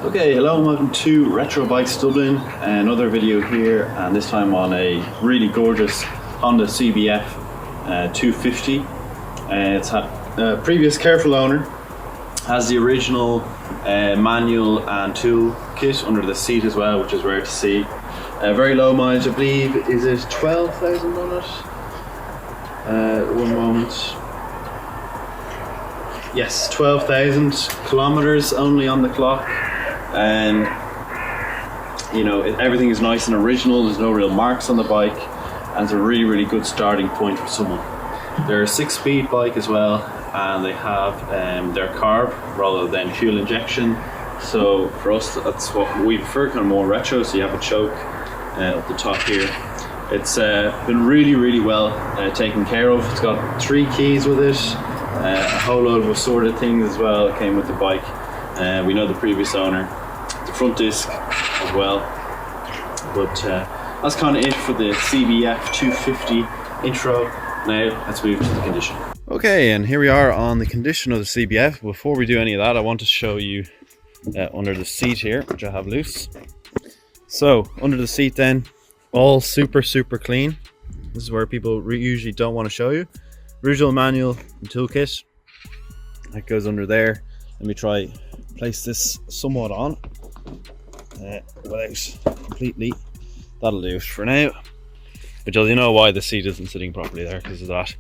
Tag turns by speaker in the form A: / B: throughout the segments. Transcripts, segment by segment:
A: Okay, hello and welcome to Retro Bikes Dublin. Another video here, and this time on a really gorgeous Honda CBF 250. It's had a previous careful owner. Has the original manual and tool kit under the seat as well, which is rare to see. Very low mileage, I believe. Is it 12,000 on it? One moment. Yes, 12,000 kilometers only on the clock. And you know, everything is nice and original. There's no real marks on the bike, and it's a really good starting point for someone. They're a 6-speed bike as well, and they have their carb rather than fuel injection. So for us, that's what we prefer, kind of more retro. So you have a choke up the top here. It's been really well taken care of. It's got 3 keys with it, a whole load of assorted things as well came with the bike. We know the previous owner. The front disc as well. But that's kind of it for the CBF 250 intro. Now let's move to the condition. Okay, and here we are on the condition of the CBF. Before we do any of that, I want to show you under the seat here, which I have loose. So under the seat then, all super clean. This is where people usually don't want to show you. Original manual and toolkit. That goes under there. Let me try place this somewhat on without completely. That'll do it for now. But you'll know why the seat isn't sitting properly there, because of that.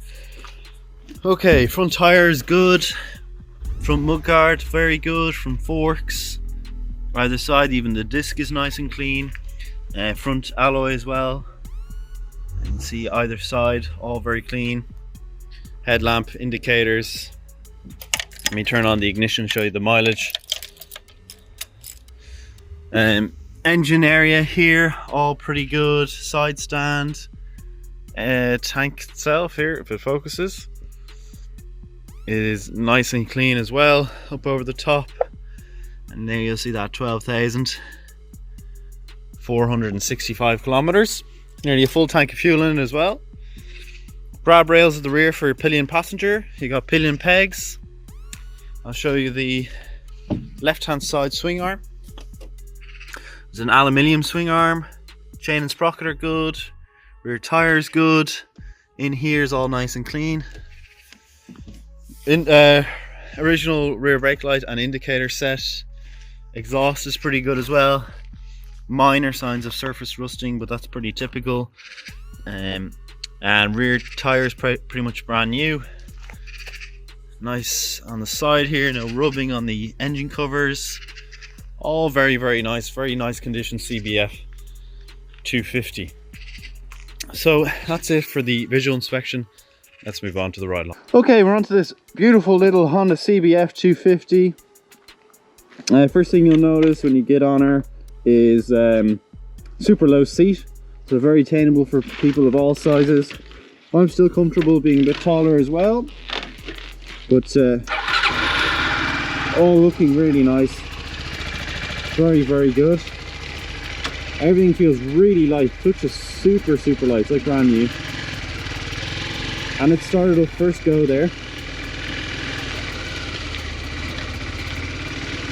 A: Okay, front tire is good. Front mudguard very good from forks. Either side, even the disc is nice and clean. Front alloy as well. You can see either side, all very clean. Headlamp, indicators. Let me turn on the ignition, show you the mileage. Engine area here, all pretty good. Side stand. Tank itself here, if it focuses, is nice and clean as well, up over the top. And there you'll see that 12,465 kilometers. Nearly a full tank of fuel in it as well. Grab rails at the rear for your pillion passenger. You got pillion pegs. I'll show you the left hand side swing arm. There's an aluminium swing arm. Chain and sprocket are good. Rear tires good. In here is all nice and clean. Original rear brake light and indicator set. Exhaust is pretty good as well. Minor signs of surface rusting, but that's pretty typical. And rear tires pretty much brand new. Nice on the side here, no rubbing on the engine covers. All very nice, very nice condition CBF 250. So that's it for the visual inspection. Let's move on to the ride along. Okay, we're on to this beautiful little Honda CBF 250. First thing you'll notice when you get on her is super low seat. So very attainable for people of all sizes. I'm still comfortable being a bit taller as well. But all looking really nice. Very good. Everything feels really light. Touch is super light. It's like brand new. And it started up first go there.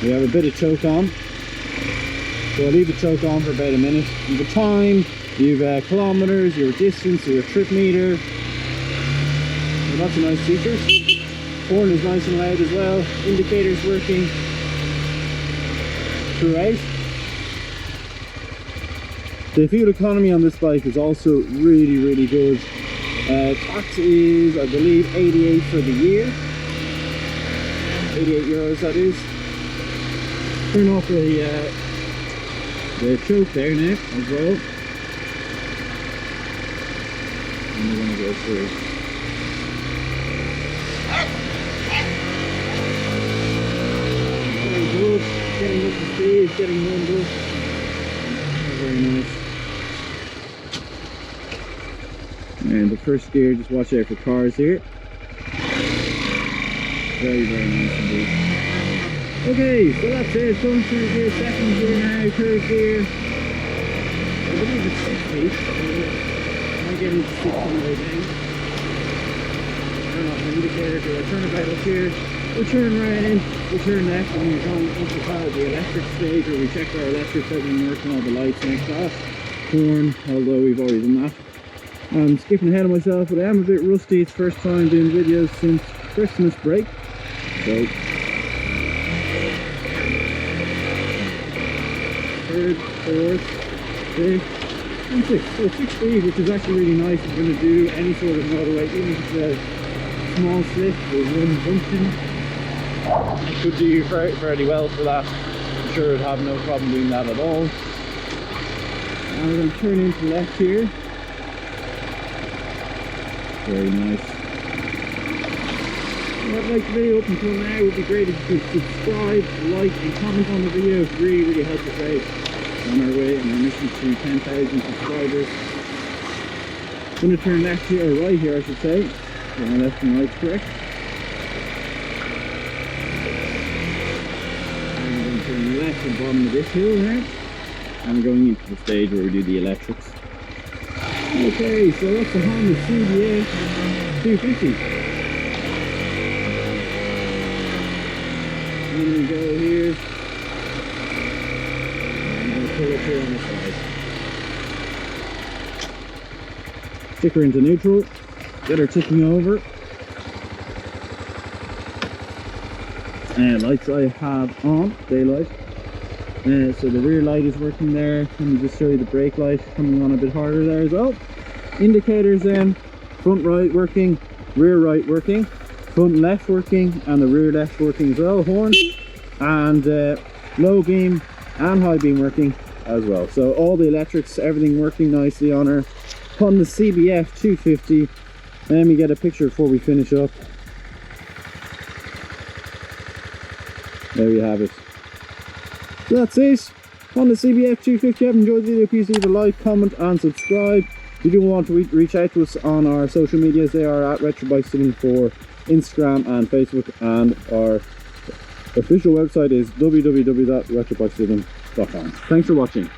A: We have a bit of choke on. So I'll leave the choke on for about a minute. You have time, you have kilometers, your distance, your trip meter. So lots of nice features. Horn is nice and loud as well. Indicators working throughout. The fuel economy on this bike is also really good. Tax is, I believe, 88 for the year. 88 euros that is. Turn off the choke there now as well. And we're going to go through. Very good. Getting up to speed, getting warmed up. Very nice. And the first gear, just watch out for cars here. Very nice indeed. Okay, so that's it. Going through gear, second gear now, third gear. I believe it's 6 feet. I'm getting to 6 on the way down. Turn off the indicator, do I turn it right up here? we'll turn right in, we'll turn left, and we're going into the electric stage where we check our electrics out and working all the lights next to us. Horn, although we've already done that. I'm skipping ahead of myself, but I am a bit rusty. It's first time doing videos since Christmas break. So, third, fourth, fifth, and sixth. So 6 speed, which is actually really nice if you're going to do any sort of motorway, even if it's a small slip with one junction. It could do fairly well for that. I'm sure I'd have no problem doing that at all. And we're going to turn into the left here. Very nice. If you like the video up until now, it would be great if you could subscribe, like and comment on the video. It really helps us out on our way and our mission to 10,000 subscribers. I'm going to turn left here, or right here I should say. So my left and right's correct. And I'm going to turn left at the bottom of this hill now. And we're going into the stage where we do the electrics. Okay, so that's the Honda CBF250. And we go here. And we'll pull up here on the side. Stick her into neutral. Get her ticking over. Lights I have on, daylight. So the rear light is working there. Let me just show you the brake light coming on a bit harder there as well. Indicators then, front right working, rear right working, front left working, and the rear left working as well. Horn and low beam and high beam working as well. So all the electrics, everything working nicely on her Honda CBF250. Let me get a picture before we finish up. There you have it. So that's it on the CBF250. If you have enjoyed the video, please leave a like, comment and subscribe. If you do want to reach out to us on our social medias, they are at RetroBikeStudying for Instagram and Facebook, and our official website is www.retrobikestudying.com. Thanks for watching.